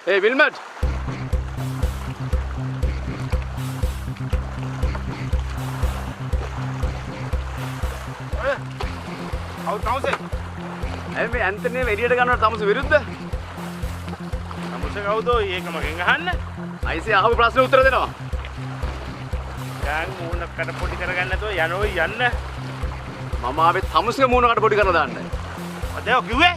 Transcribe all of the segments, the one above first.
Hey, Wilmot. How Thomas? Hey, me Anthony එළියට ගන්නවා Thomas විරුද්ධ. Thomas කවුද? ඒක මගෙන් අහන්න. අයිසි අහපු ප්‍රශ්න උත්තර දෙනවා. දැන් මූණකට පොඩි කරගන්න නැතුව යනෝ යන්න. මම ආවේ Thomasගේ මූණකට පොඩි කරලා දාන්න. අද කිව්වේ?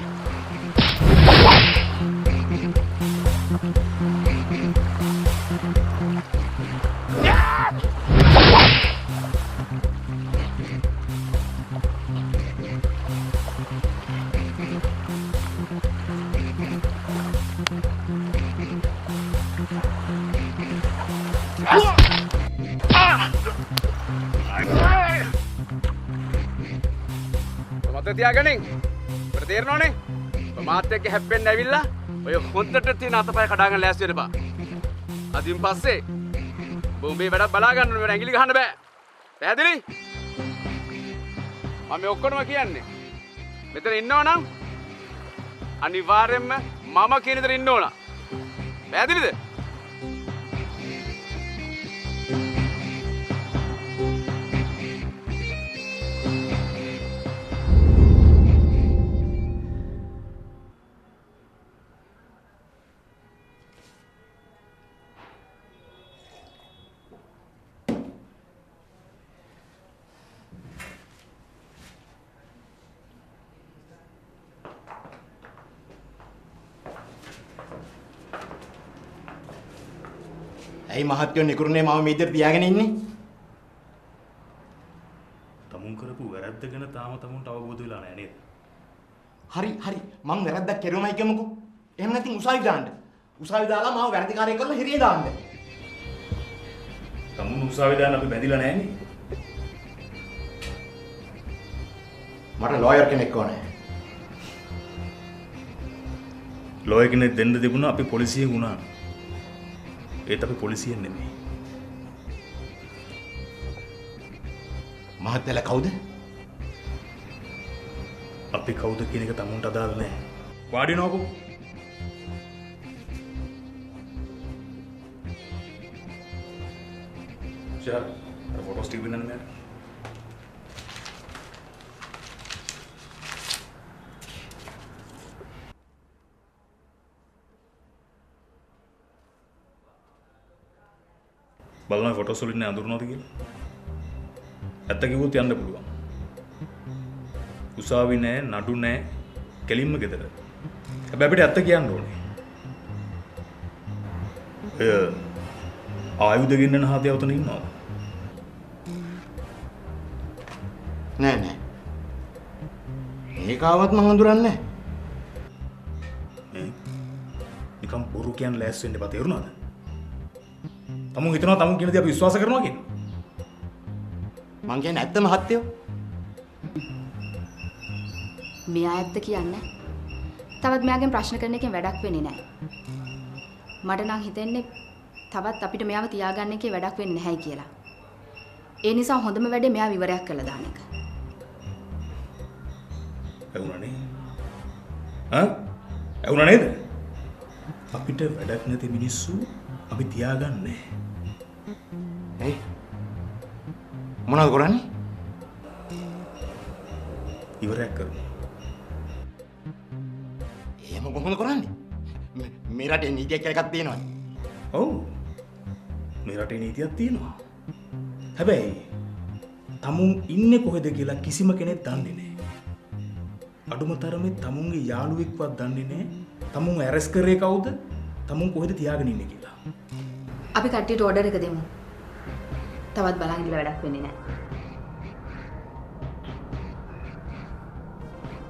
මත තියාගනින්. ඔබට තේරෙනවනේ. ඔබ මාත් එක්ක හැප්පෙන්න ඇවිල්ලා ඔය හොන්දට තියෙන අතපය කඩාගෙන ලෑස්ති වෙන්න බා. අදින් පස්සේ බෝම්බේ වැඩක් බලා ගන්න ඕනේ. ඇඟිලි ගහන්න බෑ. පැහැදිලි? මම මේ ඔක්කොම කියන්නේ. මෙතන ඉන්නවනම් අනිවාර්යෙන්ම මම කියන දේ ඉන්න ඕන. පැහැදිලිද? ඇයි මහත්යෝ නිකුරුනේ මම මේ විදිහට තියාගෙන ඉන්නේ? තමුන් කරපු වැරද්ද ගැන තාම තමුන්ට අවබෝධ වෙලා නැහැ නේද? හරි මං වැරද්දක් කරුවමයි කියමුකෝ. එහෙම නැත්නම් උසාවි දාන්න. උසාවි දාලා මාව වැරදිකාරයෙක් කරලා හිරිය දාන්න. තමුන් උසාවි දාන්න අපි බැඳිලා නැහැ නේ. මට ලෝයර් කෙනෙක් ඕනේ. ලෝයර් කෙනෙක් දෙන්න තිබුණා අපි පොලිසියෙන් වුණා. ඒත් අපි පොලිසියෙන් නෙමෙයි. මහත්තයලා කවුද? අපි කවුද කියන එක තමුන්ට අදාළ නැහැ. වාඩි වෙනවකෝ. ෂාර්, අර ෆොටෝස් ටික වෙනන්නේ නැහැ. බලන්න ෆොටෝස් වලින් අඳුරනවද කියලා. ඇත්ත කිව්වොත් යන්න පුළුවන්. උසාවි නෑ, නඩු නෑ, කෙලින්ම ගෙදර. හැබැයි අපිට ඇත්ත කියන්න ඕනේ. ආයුධ ගෙන්නන හදේ උතන ඉන්නවද? නෑ. ඒකාවත් මම හඳුරන්නේ නෑ. නිකම් බොරු කියන්න ලෑස්ති වෙන්න එපා තේරුණාද? තමුන් හිතනවා තමුන් කියන දේ අපි විශ්වාස කරනවා කියන. මං කියන්නේ ඇත්ත මහත්තයෝ. මෙයා ඇත්ත කියන්නේ. තවත් මෙයාගෙන් ප්‍රශ්න කරන එකෙන් වැඩක් වෙන්නේ නැහැ. මට නම් හිතෙන්නේ තවත් අපිට මෙයාව තියාගන්න එකේ වැඩක් වෙන්නේ නැහැයි කියලා. ඒ නිසා හොඳම වැඩේ මෙයා විවරයක් කළා දාන එක. ඇවුණනේ? ඇවුණ නේද? අපිට වැඩක් නැති මිනිස්සු අපි තියාගන්නේ. ඇයි? මොනවද කරන්නේ? ඉවරයක් කරමු. එහෙම කොහොමද කරන්නේ? මේ රටේ නීතියක් කියලා එකක් තියෙනවනේ. ඔව්. මේ රටේ නීතියක් තියෙනවා. හැබැයි තමුන් ඉන්නේ කොහෙද කියලා කිසිම කෙනෙක් දන්නේ නැහැ. අඩුම තරමේ තමුන්ගේ යාළුවෙක්වත් දන්නේ නැහැ. තමුන් ඇරෙස් කරේ කවුද? තමුන් කොහෙද තියාගෙන ඉන්නේ කියලා. අපි කට්ටියට ඕඩර් එක දෙමු. තවත් බලන් ඉඳලා වැඩක් වෙන්නේ නැහැ.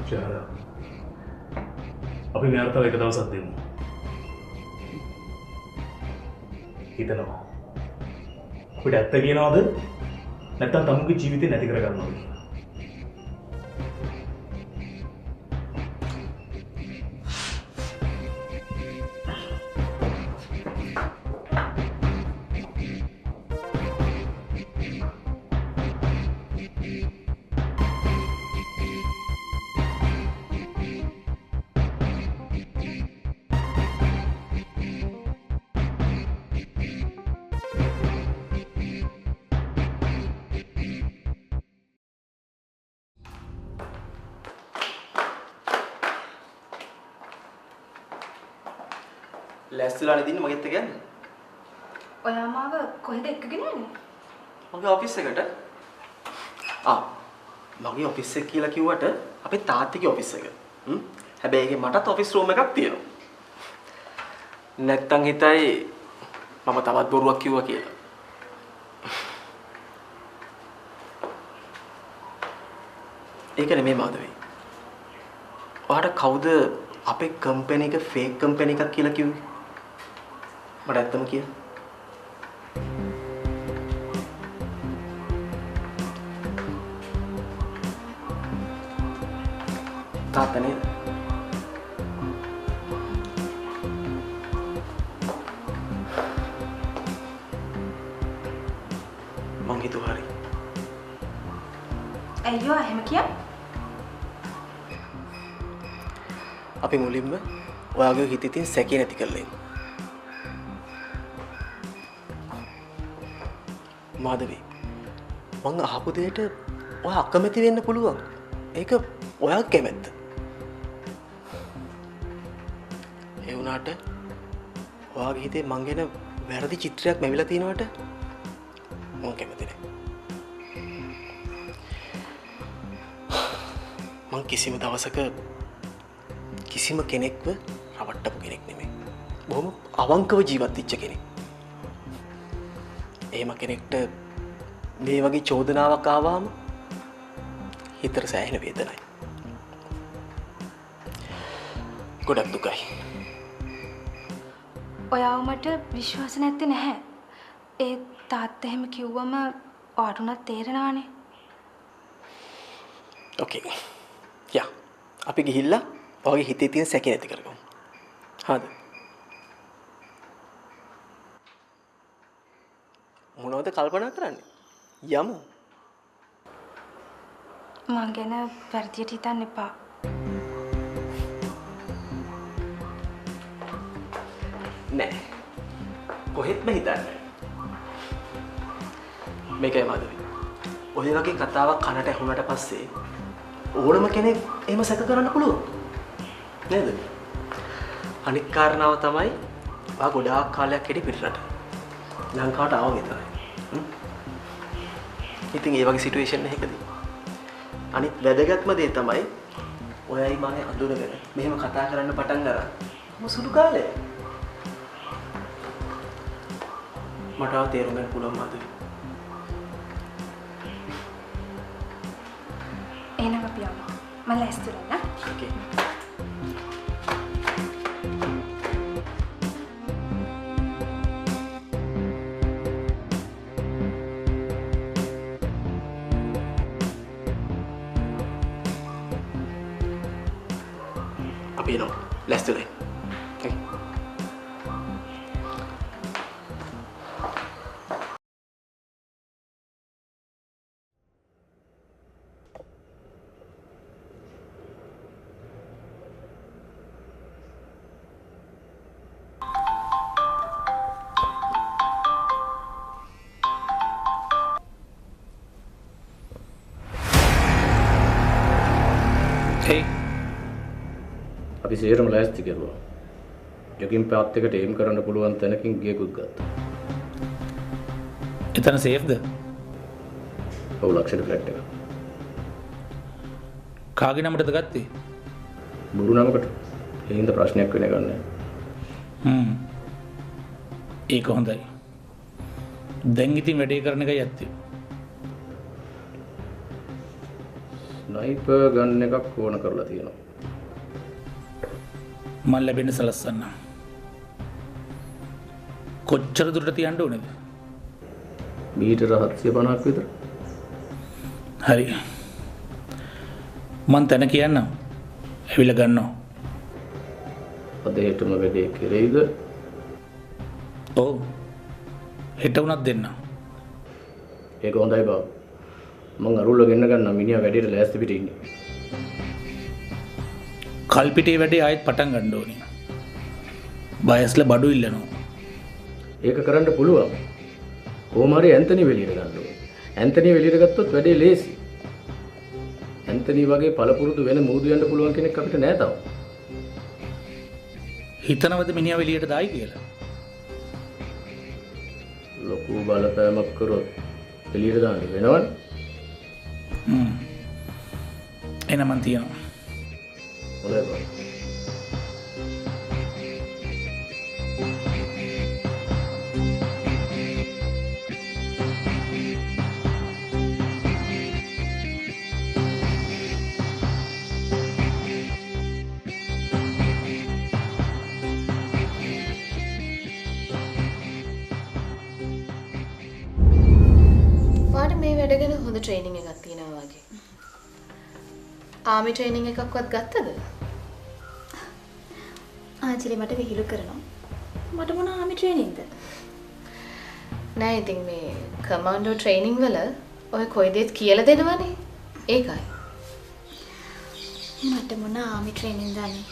ෂාරා. අපි මෙයාට තව එක දවසක් දෙමු. හිතනවා. අපිට ඇත්ත කියනවද? නැත්නම් තමුන්ගේ ජීවිතේ නැති කර ගන්නවද කියලා. ලෑස්තිලා නෙදින්න මගෙත් එක යන්න. ඔයා මාව කොහෙද එක්කගෙන යන්නේ? මගේ ඔෆිස් එකට. මගේ ඔෆිස් එක කියලා කිව්වට අපේ තාත්තගේ ඔෆිස් එක. හැබැයි ඒකේ මටත් ඔෆිස් රූම් එකක් තියෙනවා. නැත්තම් හිතයි මම තවත් බොරුවක් කිව්වා කියලා. ඒක නෙමෙයි මාධවී. ඔයාට කවුද අපේ කම්පැනි එක ෆේක් කම්පැනි එකක් කියලා කිව්වේ? මට ඇත්තම කිය. තාත්තා නේද? මං හිතුවා හරි. අයියෝ එහෙම කියන්නේ? අපි මුලින්ම ඔයාගේ හිතේ තියෙන සැකේ නැති කරලා ඉන්න. මාධවී මං අහපු දෙයට ඔයා අකමැති වෙන්න පුළුවන්. ඒක ඔයාගේ කැමැත්ත. ඒ වුණාට ඔයාගේ හිතේ මං ගැන වැරදි චිත්‍රයක් මැවිලා තිනවට මං කැමති නෑ. මං කිසිම දවසක කිසිම කෙනෙක්ව රවට්ටපු කෙනෙක් නෙමෙයි. බොහොම අවංකව ජීවත් වෙච්ච කෙනෙක්. එහෙම කෙනෙක්ට මේ වගේ චෝදනාවක් ආවම හිතට සෑහෙන වේදනයි. ගොඩක් දුකයි. ඔයාව මට විශ්වාස නැත්තේ නැහැ. ඒ තාත්තා එහෙම කිව්වම ඔයාට උනත් තේරෙනවානේ. ඕකේ. යා. අපි ගිහිල්ලා ඔයාගේ හිතේ තියෙන සැකේ නැති කරගමු. හරිද? මොනවද කල්පනා කරන්නේ? යමු. මං ගැන වැරදියට හිතන්න එපා. නෑ. කොහෙත්ම හිතන්නේ. මේකයි මාධවී. ඔය වගේ කතාවක් කනට ඇහුනට පස්සේ ඕනම කෙනෙක් එහෙම සැක කරන්න පුළුවන්. නේද? අනිත් කාරණාව තමයි ආ ගොඩාක් කාලයක් හිටි පිටරට. ලංකාවට ආව විතරයි. ඉතින් ඒ වගේ සිටුේෂන් එකකදී අනිත් වැදගත්ම දේ තමයි ඔයයි මගේ අඳුරගෙන මෙහෙම කතා කරන්න පටන් ගන්න. මො සුළු කාලේ. මට තේරුම් ගන්න පුළුවන් මාධවී. එහෙනම් අපි යමු. මම ලෑස්ති වෙලා. ඕකේ. අපි එනවා. ලෑස්ති වෙලා. ඕකේ. Hey. අපි සේරම ලෑස්ති කරුවා. යකින් පාත් එකට එම් කරන්න පුළුවන් තැනකින් ගියකුත් ගත්තා. එතන සේෆ්ද? ඔව් ලක්ෂණ ෆ්ලැට් එක. කාගේ නමටද ගත්තේ? බුරු නමකට. ඒ හින්දා ප්‍රශ්නයක් වෙන්නේ නැහැ. ඒක හොඳයි. දැන් ඉතින් වැඩේ කරන එකයි ඇත්තේ. ස්නයිපර් ගන් එකක් ඕන කරලා තියෙනවා. මම ලැබෙන්න සලස්සන්න. කොච්චර දුරට තියන්න ඕනේද? මීටර 750ක් විතර. හරි. මං තැන කියන්නම්. ඇවිල්ලා ගන්නවා. අද හෙටම වැඩේ කෙරෙයිද? ඔව්. හෙට උනත් දෙන්න. ඒක හොඳයි බා. මං අරුල්ල ගෙන්න ගන්න මිනිහා වැඩේට ලෑස්ති පිට ඉන්නේ. කල්පිටේ වැඩේ ආයෙත් පටන් ගන්න ඕනේ. බයස්ල බඩු ඉල්ලනවා. ඒක කරන්න පුළුවන්. කොහොම හරි ඇන්තනි වෙලියට ගන්න ඕනේ. ඇන්තනි වෙලියට ගත්තොත් වැඩේ ලේසි. ඇන්තනි වගේ පළපුරුදු වෙන මූදු යන්න පුළුවන් කෙනෙක් අපිට නෑ තාම. හිතනවද මිනිහා එළියට දායි කියලා? ලොකු බලපෑමක් කරොත් එළියට දාන්න වෙනවනේ. එන මන් තියනවා. හොඳයි බං. වාට මේ වැඩ ගැන හොඳ ට්‍රේනින් එකක් තියෙනවා වගේ. ආමි ට්‍රේනින් එකක්වත් ගත්තද? ආච්චිලි මට විහිළු කරනවා. මට මොන ආමි ට්‍රේනින්ග්ද? නෑ ඉතින් මේ කමාන්ඩෝ ට්‍රේනින් වල ඔය කොයි දෙයක් කියලා දෙනවනේ. ඒකයි. මට මොන ආමි ට්‍රේනින්ග් දන්නේ?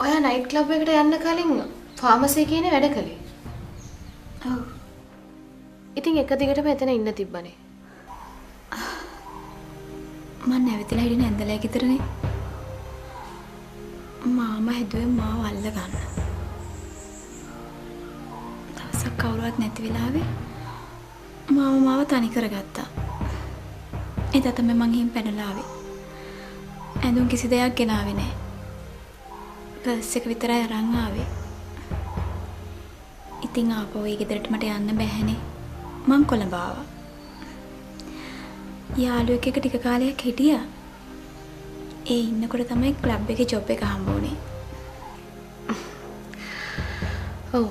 ඔයා නයිට් ක්ලබ් එකට යන්න කලින් ෆාමසි එකේ වැඩ කළේ. ඔව්. ඉතින් එක දිගටම එතන ඉන්න තිබ්බනේ. මම නැවතිලා හිටියේ නැන්දලෑ ගෙදරනේ. මාමා හැදුවේ මාව අල්ල ගන්න. දවසක් කවුරුවත් නැති වෙලාවේ මාව තනි කරගත්තා. එදා තමයි මං හිම් පැනලා ආවේ. ඇඳුම් කිසි දෙයක් ගෙනාවේ නැහැ. පර්ස් එක විතරයි අරන් ආවේ. ඉතින් ආපහු ඒ ගෙදරට මට යන්න බැහැනේ. මං කොළඹ ආවා. යාළුවෙක් එක ටික කාලයක් හිටියා. ඒ ඉන්නකොට තමයි ක්ලබ් එකේ ජොබ් එක හම්බ වුණේ. ඔව්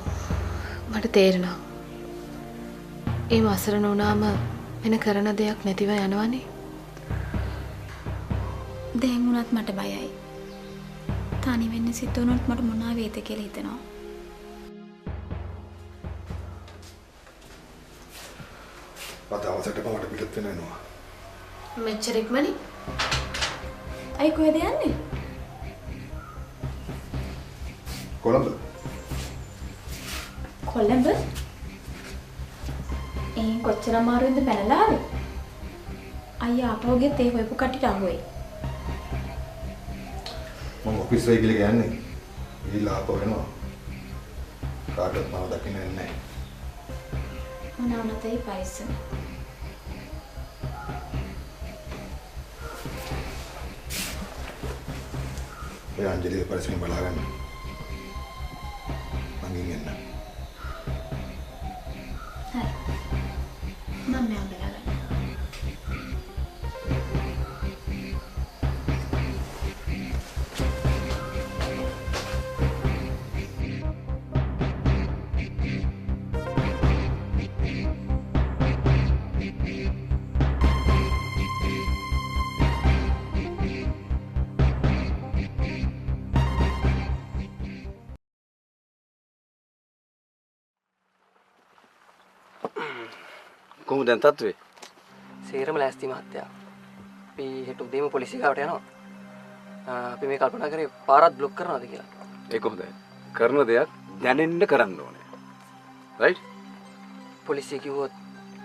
මට තේරෙනවා. ඒ අසරණ වුණාම වෙන කරන දෙයක් නැතිව යනවනේ. දැන් උනත් මට බයයි. තනි වෙන්න සිද්ධ වුණොත් මට මොනවා වේද කියලා හිතෙනවා. මට අවසරට මට පිටත් වෙන්න වෙනවා. මෙච්චර ඉක්මනින්? අයි කොහෙද යන්නේ? කොළඹ. කොළඹ? කොච්චර අමාරුවෙන්ද පැනලා ආවේ? අයියා ආපහු ගියත් ඒ හොයපු කට්ටියට අහුවෙයි. මම ඔෆිස් එකේ ගිහලා යන්නේ. ගිහලා ආපහු එනවා. කාටවත් මම දකින්නේ නැහැ. මොනවනතේ පයිසම්. ඔය අංජලිගේ පරිස්සමෙන් බලාගන්න. මං ගිහින් එන්න. හරි. මම මෙයා බලාගන්න. කොහොමද දැන් තත්ත්වේ? සේරම ලෑස්ති මහත්තයා. අපි හෙට උදේම පොලිසිය ගාවට යනවා. අපි මේ කල්පනා කරේ පාරත් බ්ලොක් කරනවාද කියලා. ඒක හොඳයි. කරන දෙයක් දැනෙන්න කරන්න ඕනේ. රයිට්? පොලිසිය කිව්වොත්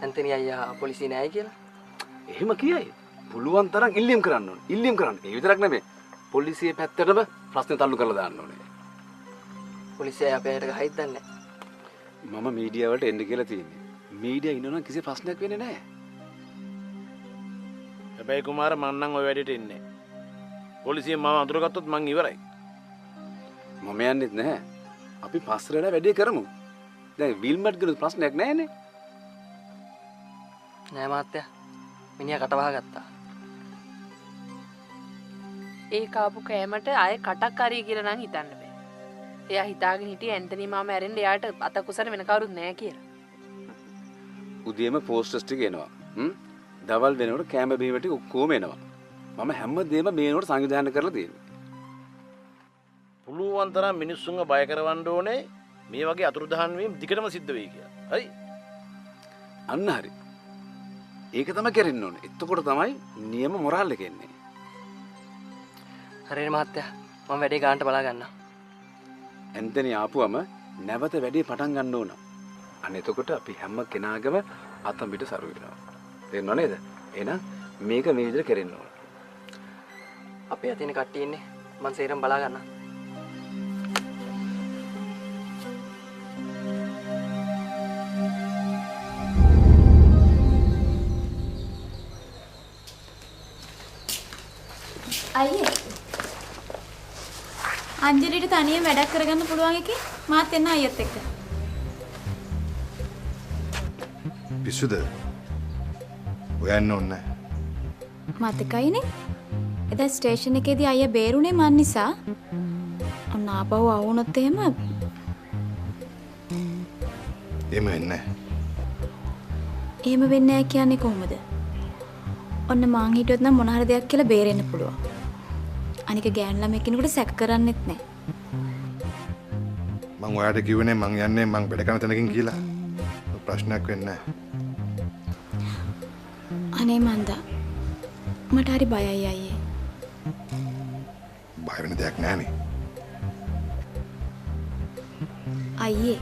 ඇන්තනි අයියා පොලිසිය නෑයි කියලා. එහෙම කියයි. පුළුවන් තරම් ඉල්ලීම් කරන්න ඕනේ. ඉල්ලීම් කරන්න. ඒ විතරක් නෙමෙයි. පොලිසිය පැත්තටම ප්‍රශ්න තල්ලු කරලා දාන්න ඕනේ. පොලිසිය අපේ අයට ගහයිද දන්නේ මම මීඩියා වලට එන්න කියලා තියෙන්නේ. මීඩියා ඉන්නවනම් කිසි ප්‍රශ්නයක් වෙන්නේ නැහැ. හැබැයි කුමාර මං නම් ඔය වැඩේට එන්නේ. පොලිසියෙන් මම අඳුරගත්තොත් මං ඉවරයි. මම යන්නෙත් නැහැ. අපි පස්සරට වැඩේ කරමු. දැන් විල්මට් ගිනුත් ප්‍රශ්නයක් නැහැනේ. නෑ මහත්තයා. මිනිහා කට වහගත්තා. ඒ කාපු කෑමට ආයෙ කටක් හරි කියලා නම් හිතන්න බෑ. එයා හිතාගෙන හිටියේ ඇන්තනි මාම ඇරෙන්න එයාට අත කුසන වෙන කවුරුත් නැහැ කියලා. උදේම පෝස්ටර්ස් ටික එනවා. දවල් වෙනකොට කැම බීම ටික ඔක්කොම එනවා. මම හැමදේම මේනකොට සංවිධානය කරලා තියෙනවා. පුළුවන් තරම් මිනිස්සුන්ව බය කරවන්න ඕනේ මේ වගේ අතුරුදහන් වීම දිගටම සිද්ධ වෙයි කියලා. හරි? අන්න හරි. ඒක තමයි කරන්න ඕනේ. එතකොට තමයි නියම මොරාල් එක එන්නේ. හරිනේ මහත්තයා. මම වැඩේ ගන්නට බලා ගන්නවා. ඇන්තනි ආපුවම නැවත වැඩේ පටන් ගන්න ඕන. අන්න එතකොට අපි හැම කෙනාගම අතම් පිට සරු වෙනවා. තේරෙනව නේද? එහෙනම් මේක මේ විදිහට කරන්න ඕන. අපේ අතින් කට්ටිය ඉන්නේ. මං සේරම බලා ගන්නම්. අයියේ අංජලිට තනියෙන් වැඩක් කරගන්න පුළුවන් එකේ මාත් එන්න අයියත් එක්ක. පිස්සුද? ඔයන්න ඕනේ. මතකයිනේ. එදා ස්ටේෂන් එකේදී අයියා බේරුනේ මන් නිසා. ඔන්න ආපහු ආවුනොත් එහෙම වෙන්නේ නැහැ. එහෙම වෙන්නේ නැහැ කියන්නේ කොහොමද? ඔන්න මාං හිටියොත් නම් මොන හරි දෙයක් කියලා බේරෙන්න පුළුවන්. අනික ගෑනු ළමයි කෙනෙකුට සැක කරන්නෙත් නැහැ. මං ඔයාට කිව්වනේ මං යන්නේ මං වැඩ කරන තැනකින් කියලා. ප්‍රශ්නයක් වෙන්නේ නැහැ. අනේ මන්දා. මට හරි බයයි අයියේ. බය වෙන දෙයක් නැහනේ. අයියේ.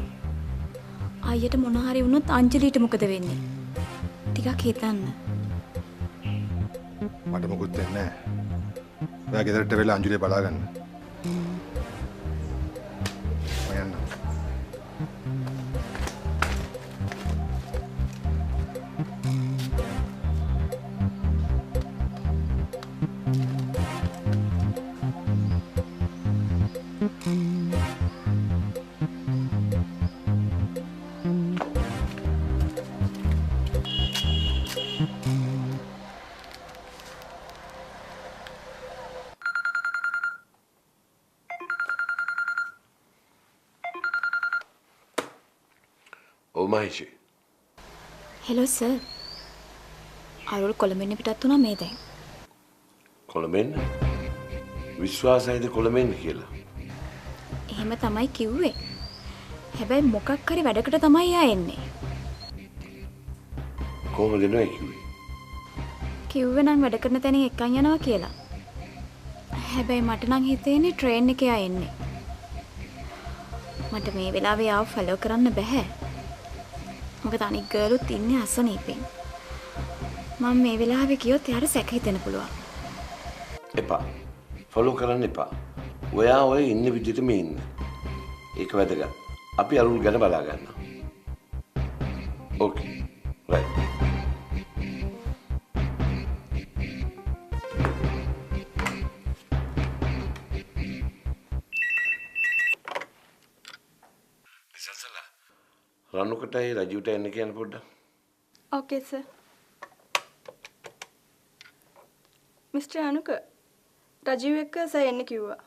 අයියට මොන හරි වුණොත් අංජලිට මොකද වෙන්නේ? ටිකක් හිතන්න. මට මොකුත් වෙන්නේ නැහැ. ඔයා ගෙදරට වෙලා අංජලිය බලා ගන්න. මම යන්නම්. ඔව් මහේෂි. Hello sir. අරුල් කොළඹින්න පිටත් වුණා මේ දැන්. කොළඹෙන්න? විශ්වාසයිද කොළඹෙන්න කියලා? එහෙම තමයි කිව්වේ. හැබැයි මොකක් හරි වැඩකට තමයි යා එන්නේ. කොහොමද නෑ කිව්වේ? කිව්වේ නම් වැඩ කරන තැනින් එක්කන් යනවා කියලා. හැබැයි මට නම් හිතෙන්නේ ට්‍රේන් එකේ ආ එන්නේ. මට මේ වෙලාවේ ආව ෆලෝ කරන්න බෑ. මොකද අනික් ගර්ලුත් ඉන්නේ අසනීපෙන්. මම මේ වෙලාවේ ගියොත් යාට සැක හිතෙන්න පුළුවන්. එපා. ෆලෝ කරන්න එපා. ඔයා ඔය ඉන්න විදිහටම ඉන්න. ඒක වැදගත්. අපි අරුල් ගැන බලා ගන්නවා. ඕකේ. රයිට්. රණුකටයි රජුට එන්න කියන්න පොඩ්ඩක්. ඕකේ සර්. මිස්ටර් අනුක රජීව් එක්ක සර් එන්න කිව්වා.